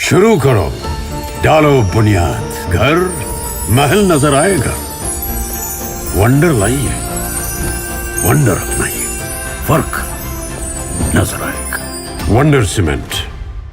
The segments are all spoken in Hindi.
शुरू करो, डालो बुनियाद, घर महल नजर आएगा। वंडर लाइए, वंडर अपनाइए, फर्क नजर आएगा। वंडर सीमेंट,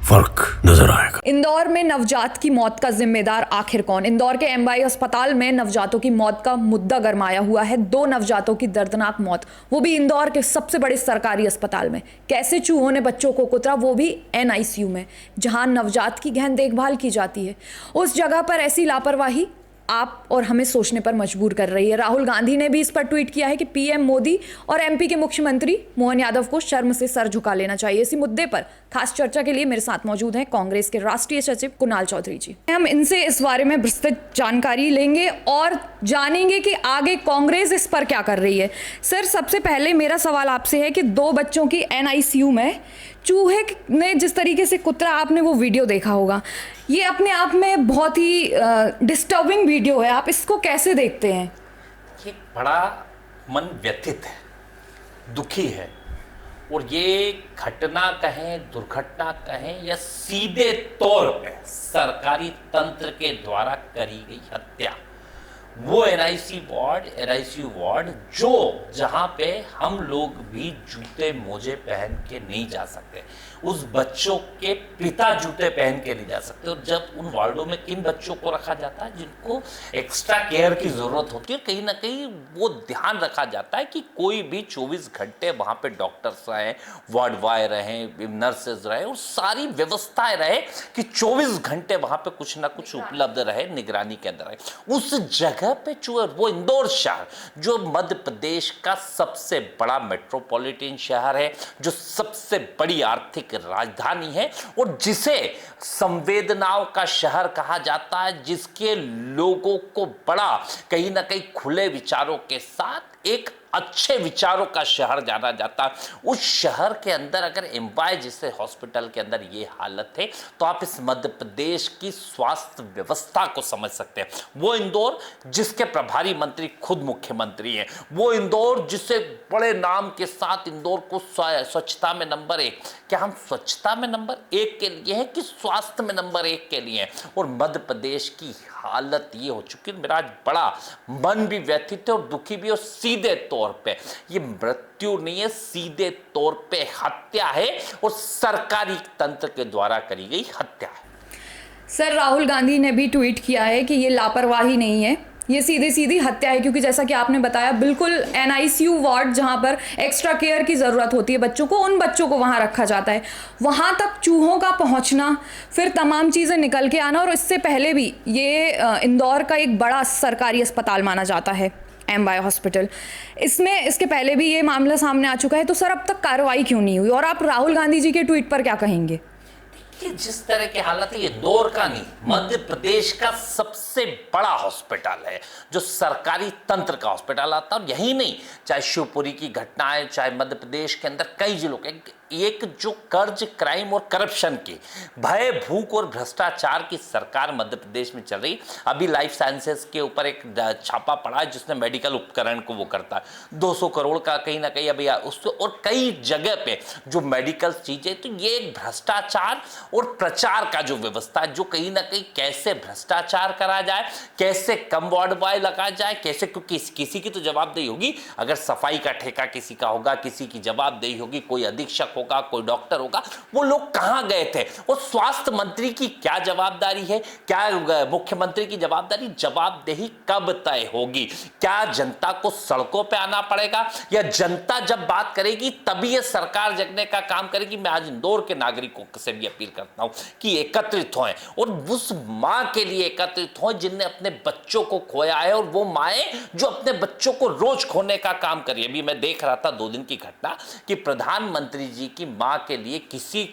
फर्क नजर आएगा। इंदौर में नवजात की मौत का जिम्मेदार आखिर कौन? इंदौर के एमवाई अस्पताल में नवजातों की मौत का मुद्दा गरमाया हुआ है। 2 नवजातों की दर्दनाक मौत, वो भी इंदौर के सबसे बड़े सरकारी अस्पताल में। कैसे चूहों ने बच्चों को कुतरा, वो भी एनआईसीयू में, जहां नवजात की गहन देखभाल की जाती है। उस जगह पर ऐसी लापरवाही आप और हमें सोचने पर मजबूर कर रही है। राहुल गांधी ने भी इस पर ट्वीट किया है कि पीएम मोदी और एमपी के मुख्यमंत्री मोहन यादव को शर्म से सर झुका लेना चाहिए। इसी मुद्दे पर खास चर्चा के लिए मेरे साथ मौजूद हैं कांग्रेस के राष्ट्रीय सचिव कुणाल चौधरी जी। हम इनसे इस बारे में विस्तृत जानकारी लेंगे और जानेंगे कि आगे कांग्रेस इस पर क्या कर रही है। सर, सबसे पहले मेरा सवाल आपसे है कि 2 बच्चों की एनआईसीयू में चूहे ने जिस तरीके से कुतरा, आपने वो वीडियो देखा होगा, ये अपने आप में बहुत ही डिस्टर्बिंग वीडियो है। आप इसको कैसे देखते हैं? ये बड़ा मन व्यथित है, दुखी है, और ये घटना कहें, दुर्घटना कहें, या सीधे तौर पे सरकारी तंत्र के द्वारा करी गई हत्या। वो एनआईसीयू वार्ड जो जहां पे हम लोग भी जूते मोजे पहन के नहीं जा सकते, उस बच्चों के पिता जूते पहन के नहीं जा सकते। और जब उन वार्डों में किन बच्चों को रखा जाता है जिनको एक्स्ट्रा केयर की जरूरत होती है, कहीं ना कहीं वो ध्यान रखा जाता है कि कोई भी 24 घंटे वहां पे डॉक्टर्स रहें, वार्ड बॉय रहें, नर्सेज रहें, और सारी व्यवस्थाएं रहे कि 24 घंटे वहां पे कुछ ना कुछ उपलब्ध रहे, निगरानी के अंदर रहे। उस जगह पे चूहे, वो इंदौर शहर जो मध्य प्रदेश का सबसे बड़ा मेट्रोपॉलिटन शहर है, जो सबसे बड़ी आर्थिक राजधानी है, और जिसे संवेदनाओं का शहर कहा जाता है, जिसके लोगों को बड़ा कहीं ना कहीं खुले विचारों के साथ एक अच्छे विचारों का शहर जाना जाता। उस शहर के अंदर अगर एम्बाई जैसे हॉस्पिटल के अंदर ये हालत है, तो आप इस मध्य प्रदेश की स्वास्थ्य व्यवस्था को समझ सकते हैं। वो इंदौर जिसके प्रभारी मंत्री खुद मुख्यमंत्री हैं, वो इंदौर जिसे बड़े नाम के साथ इंदौर को स्वच्छता में नंबर 1, क्या हम स्वच्छता में नंबर 1 के लिए हैं कि स्वास्थ्य में नंबर 1 के लिए हैं? और मध्य प्रदेश की हालत ये हो चुकी है। मेरा बड़ा मन भी व्यथित है और दुखी भी, और सीधे तौर पे ये मृत्यु नहीं है, सीधे तौर पे हत्या है, और सरकारी तंत्र के द्वारा करी गई हत्या है। सर, राहुल गांधी ने भी ट्वीट किया है कि ये लापरवाही नहीं है, ये सीधी सीधी हत्या है, क्योंकि जैसा कि आपने बताया, बिल्कुल एनआईसीयू वार्ड जहां पर एक्स्ट्रा केयर की ज़रूरत होती है बच्चों को, उन बच्चों को वहां रखा जाता है। वहां तक चूहों का पहुंचना, फिर तमाम चीज़ें निकल के आना, और इससे पहले भी ये इंदौर का एक बड़ा सरकारी अस्पताल माना जाता है, एमवाई हॉस्पिटल। इसमें इसके पहले भी ये मामला सामने आ चुका है, तो सर अब तक कार्रवाई क्यों नहीं हुई? और आप राहुल गांधी जी के ट्वीट पर क्या कहेंगे? कि जिस तरह की हालत है, ये इंदौर का नहीं, मध्य प्रदेश का सबसे बड़ा हॉस्पिटल है, जो सरकारी तंत्र का हॉस्पिटल आता है। और यही नहीं, चाहे शिवपुरी की घटनाएं, चाहे मध्य प्रदेश के अंदर कई जिलों के, एक जो कर्ज, क्राइम और करप्शन की, भय, भूख और भ्रष्टाचार की सरकार मध्य प्रदेश में चल रही। अभी लाइफ साइंसेस के ऊपर एक छापा पड़ा है जिसने मेडिकल उपकरण को वो करता है 200 करोड़ का, कहीं ना कहीं अभी उसको, और कई जगह पे जो मेडिकल चीजें, तो ये एक भ्रष्टाचार और प्रचार का जो व्यवस्था है, जो कहीं ना कहीं कैसे भ्रष्टाचार करा जाए, कैसे कम वार्ड बॉय लगा जाए, कैसे, क्योंकि किसी की तो जवाबदेही होगी। अगर सफाई का ठेका किसी का होगा, किसी की जवाबदेही होगी, कोई अधीक्षक होगा, कोई डॉक्टर होगा, वो लोग कहां गए थे? और स्वास्थ्य मंत्री की क्या जवाबदारी है, क्या मुख्यमंत्री की जवाबदेही कब तय होगी? क्या जनता को सड़कों पे आना पड़ेगा, या जनता जब बात करेगी तभी ये सरकार जगने का काम करेगी? मैं आज इंदौर के नागरिकों से भी अपील करता हूं कि एकत्रित हों, और उस मां के लिए एकत्रित हों जिनने अपने बच्चों को खोया है, और वो माएं जो अपने बच्चों को रोज खोने का काम कर रही है। अभी मैं देख रहा था 2 दिन की घटना कि प्रधानमंत्री जी की मां के लिए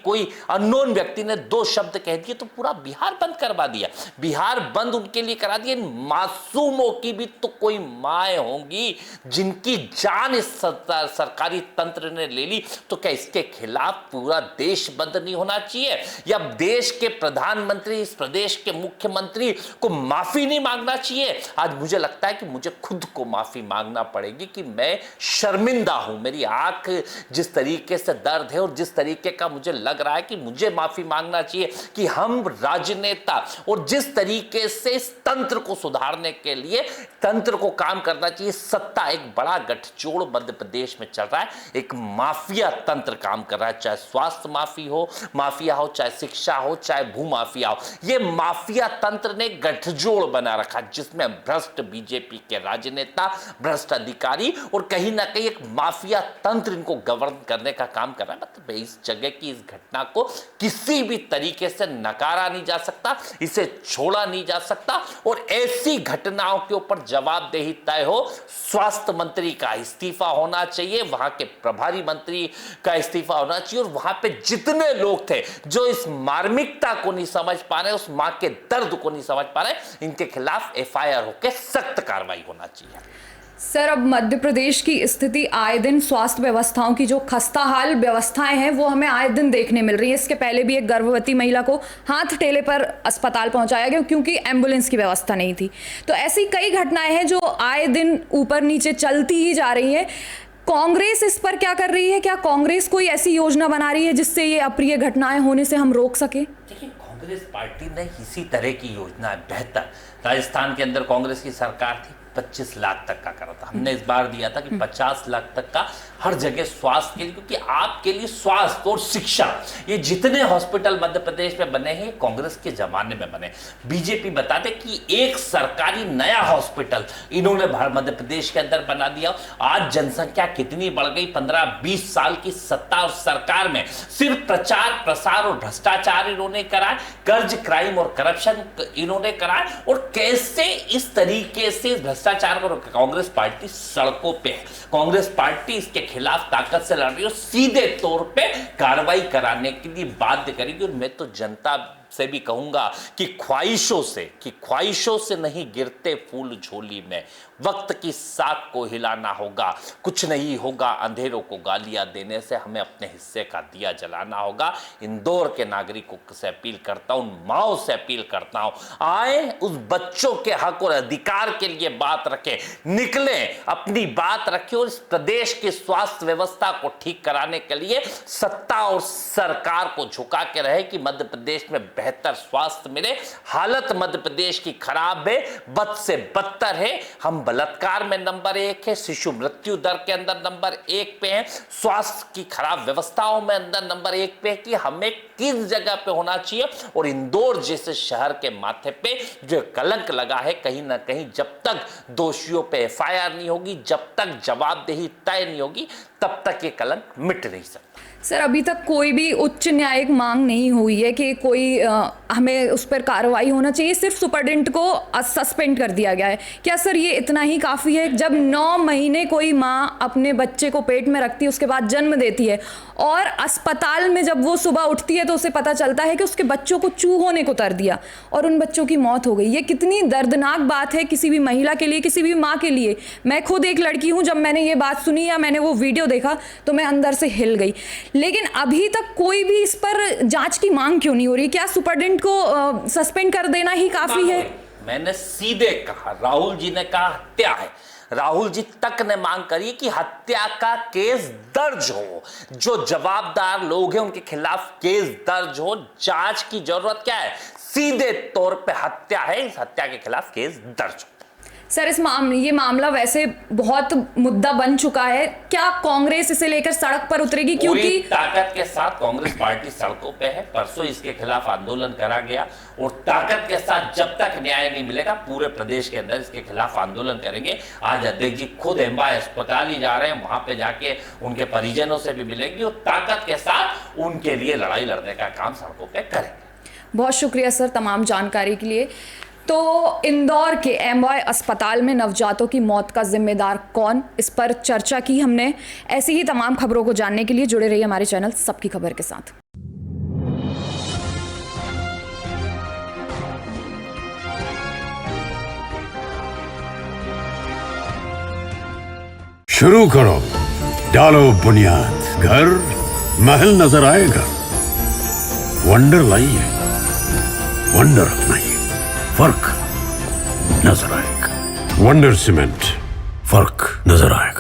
कोई अननोन व्यक्ति ने 2 शब्द कह दिए तो पूरा बिहार बंद करवा दिया। बिहार बंद उनके लिए करा दिया। मासूमों की भी तो कोई माएं होंगी जिनकी जान इस सरकारी तंत्र ने ले ली, तो क्या इसके खिलाफ पूरा देश बंद नहीं होना चाहिए? या देश के प्रधानमंत्री, इस प्रदेश के मुख्यमंत्री को माफी नहीं मांगना चाहिए? आज मुझे लगता है कि मुझे खुद को माफी मांगना पड़ेगी कि मैं शर्मिंदा हूं। मेरी आंख जिस तरीके से दर दर्द है और जिस तरीके का मुझे लग रहा है कि मुझे माफी मांगना चाहिए कि हम राजनेता और जिस तरीके से इस तंत्र को सुधारने के लिए तंत्र को काम करना चाहिए, सत्ता एक बड़ा गठजोड़ मध्य प्रदेश में चल रहा है। एक माफिया तंत्र काम कर रहा है, चाहे स्वास्थ्य माफिया हो, चाहे शिक्षा हो, चाहे भू माफिया हो। ये माफिया तंत्र ने गठजोड़ बना रखा जिसमें भ्रष्ट बीजेपी के राजनेता, भ्रष्ट अधिकारी और कहीं ना कहीं एक माफिया तंत्र इनको गवर्न करने का काम कर रहा है। मतलब इस जगह की इस घटना को किसी भी तरीके से नकारा नहीं जा सकता, इसे छोड़ा नहीं जा सकता और ऐसी घटनाओं के ऊपर जवाबदेही तय हो। स्वास्थ्य मंत्री का इस्तीफा होना चाहिए, वहां के प्रभारी मंत्री का इस्तीफा होना चाहिए और वहां पे जितने लोग थे जो इस मार्मिकता को नहीं समझ पा रहे, उस मां के दर्द को नहीं समझ पा रहे, इनके खिलाफ एफआईआर होकर सख्त कार्रवाई होना चाहिए। सर, अब मध्य प्रदेश की स्थिति आए दिन स्वास्थ्य व्यवस्थाओं की जो खस्ताहाल व्यवस्थाएं हैं वो हमें आए दिन देखने मिल रही है। इसके पहले भी एक गर्भवती महिला को हाथ ठेले पर अस्पताल पहुंचाया गया क्योंकि एम्बुलेंस की व्यवस्था नहीं थी। तो ऐसी कई घटनाएं हैं जो आए दिन ऊपर नीचे चलती ही जा रही है। कांग्रेस इस पर क्या कर रही है? क्या कांग्रेस कोई ऐसी योजना बना रही है जिससे ये अप्रिय घटनाएं होने से हम रोक सके? देखिए, कांग्रेस पार्टी ने इसी तरह की योजना है बेहतर। राजस्थान के अंदर कांग्रेस की सरकार थी, 25 लाख तक का करा था। हमने इस बार दिया था कि 50 लाख तक का हर जगह स्वास्थ्य के लिए, क्योंकि आपके लिए स्वास्थ्य और शिक्षा, ये जितने हॉस्पिटल मध्य प्रदेश में बने हैं कांग्रेस के जमाने में बने। बीजेपी बताते कि एक सरकारी नया हॉस्पिटल इन्होंने मध्य प्रदेश के अंदर बना दिया। आज जनसंख्या कितनी बढ़ गई, 15-20 साल की सत्ता और सरकार में सिर्फ प्रचार प्रसार और भ्रष्टाचार इन्होंने कराए, कर्ज, क्राइम और करप्शन इन्होंने कराए और कैसे इस तरीके से भ्रष्टाचार को कांग्रेस पार्टी सड़कों पे है। कांग्रेस पार्टी इसके खिलाफ ताकत से लड़ रही है और सीधे तौर पे कार्रवाई कराने के लिए बाध्य करेगी। और मैं तो जनता से भी कहूंगा कि ख्वाहिशों से नहीं गिरते फूल झोली में, वक्त की साख को हिलाना होगा। कुछ नहीं होगा अंधेरों को गालियां देने से, हमें अपने हिस्से का दिया जलाना होगा। इंदौर के नागरिकों से अपील करता हूं, उन माओं से अपील करता हूं, आए उस बच्चों के हक और अधिकार के लिए बात रखें, निकले अपनी बात रखें और इस प्रदेश की स्वास्थ्य व्यवस्था को ठीक कराने के लिए सत्ता और सरकार को झुका के रहे कि मध्य प्रदेश में बेहतर स्वास्थ्य मिले। हालत मध्य प्रदेश की खराब है, बद से बदतर है। हम बलात्कार में नंबर 1 है, शिशु मृत्यु दर के अंदर नंबर 1 पे है, स्वास्थ्य की खराब व्यवस्थाओं में अंदर नंबर 1 पे है कि हमें किस जगह पे होना चाहिए। और इंदौर जैसे शहर के माथे पे जो कलंक लगा है, कहीं ना कहीं जब तक दोषियों पे एफआईआर नहीं होगी, जब तक जवाबदेही तय नहीं होगी, तब तक ये कलंक मिट नहीं सकता। सर, अभी तक कोई भी उच्च न्यायिक मांग नहीं हुई है कि कोई हमें उस पर कार्रवाई होना चाहिए, सिर्फ सुपरडेंट को सस्पेंड कर दिया गया है। क्या सर ये इतना ही काफ़ी है? जब 9 महीने कोई माँ अपने बच्चे को पेट में रखती है, उसके बाद जन्म देती है और अस्पताल में जब वो सुबह उठती है तो उसे पता चलता है कि उसके बच्चों को चूहों ने कुतर दिया और उन बच्चों की मौत हो गई। ये कितनी दर्दनाक बात है किसी भी महिला के लिए, किसी भी माँ के लिए। मैं खुद एक लड़की हूँ, जब मैंने ये बात सुनी या मैंने वो वीडियो देखा तो मैं अंदर से हिल गई। लेकिन अभी तक कोई भी इस पर जांच की मांग क्यों नहीं हो रही? क्या सुपरडेंट को सस्पेंड कर देना ही काफी है? मैंने सीधे कहा, राहुल जी ने कहा हत्या है, राहुल जी तक ने मांग करी कि हत्या का केस दर्ज हो, जो जवाबदार लोग हैं उनके खिलाफ केस दर्ज हो। जांच की जरूरत क्या है? सीधे तौर पे हत्या है, इस हत्या के खिलाफ केस दर्ज हो। सर, ये मामला वैसे बहुत मुद्दा बन चुका है, क्या कांग्रेस इसे लेकर सड़क पर उतरेगी? क्योंकि ताकत के साथ कांग्रेस पार्टी सड़कों पे है। परसों इसके खिलाफ आंदोलन करा गया और ताकत के साथ जब तक न्याय नहीं मिलेगा पूरे प्रदेश के अंदर इसके खिलाफ आंदोलन करेंगे। आज अध्यक्ष जी खुद एम्बाई अस्पताल ही जा रहे हैं, वहां पे जाके उनके परिजनों से भी मिलेंगे और ताकत के साथ उनके लिए लड़ाई लड़ने का काम सड़कों पे करेंगे। बहुत शुक्रिया सर तमाम जानकारी के लिए। तो इंदौर के एम्बॉय अस्पताल में नवजातों की मौत का जिम्मेदार कौन, इस पर चर्चा की हमने। ऐसी ही तमाम खबरों को जानने के लिए जुड़े रहिए हमारे चैनल सबकी खबर के साथ। शुरू करो, डालो बुनियाद, घर महल नजर आएगा। वंडर लाइए, वंडर अपनाइए, फर्क नजर आएगा। वंडर सीमेंट, फर्क नजर आएगा।